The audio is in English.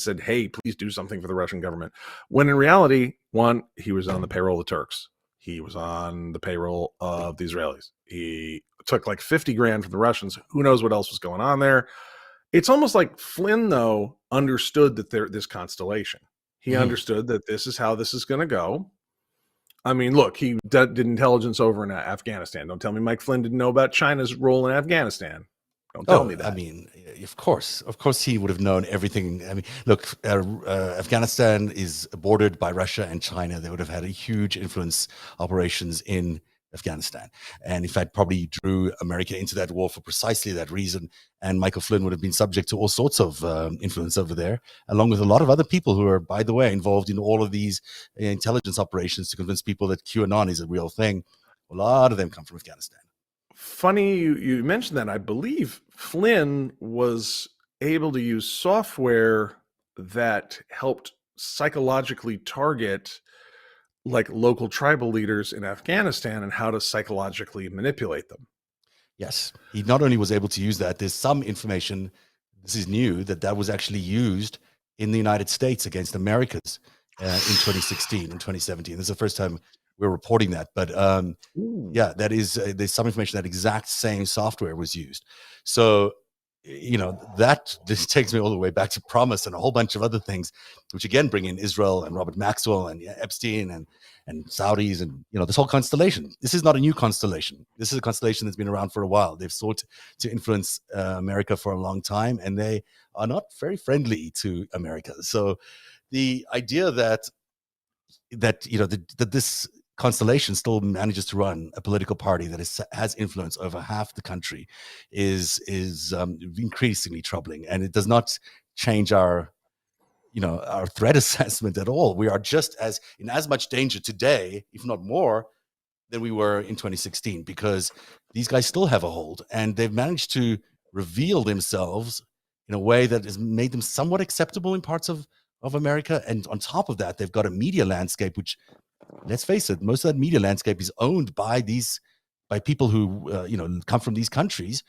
said, hey, please do something for the Russian government. When in reality, one, he was on the payroll of the Turks. He was on the payroll of the Israelis. He took like 50 grand from the Russians. Who knows what else was going on there? It's almost like Flynn, though, understood that this constellation. He understood that this is how this is going to go. I mean, look, he did intelligence over in Afghanistan. Don't tell me Mike Flynn didn't know about China's role in Afghanistan. Don't tell me that. I mean, of course he would have known everything. I mean, look, Afghanistan is bordered by Russia and China. They would have had a huge influence operations in Afghanistan, and in fact probably drew America into that war for precisely that reason. And Michael Flynn would have been subject to all sorts of influence over there, along with a lot of other people who are, by the way, involved in all of these intelligence operations to convince people that QAnon is a real thing. A lot of them come from Afghanistan. Funny you mentioned that. I believe Flynn was able to use software that helped psychologically target like local tribal leaders in Afghanistan and how to psychologically manipulate them. Yes, he not only was able to use that, there's some information, this is new, that was actually used in the United States against Americans in 2016 and 2017. This is the first time we're reporting that, but yeah, that is there's some information that exact same software was used. So, you know, this takes me all the way back to PROMIS and a whole bunch of other things, which again bring in Israel and Robert Maxwell and Epstein and Saudis and, you know, this whole constellation. This is not a new constellation. This is a constellation that's been around for a while. They've sought to influence America for a long time, and they are not very friendly to America. So the idea that you know that this constellation still manages to run a political party that has influence over half the country is increasingly troubling, and it does not change our threat assessment at all. We are just in as much danger today, if not more, than we were in 2016, because these guys still have a hold, and they've managed to reveal themselves in a way that has made them somewhat acceptable in parts of America. And on top of that, they've got a media landscape which, let's face it, most of that media landscape is owned by people who come from these countries,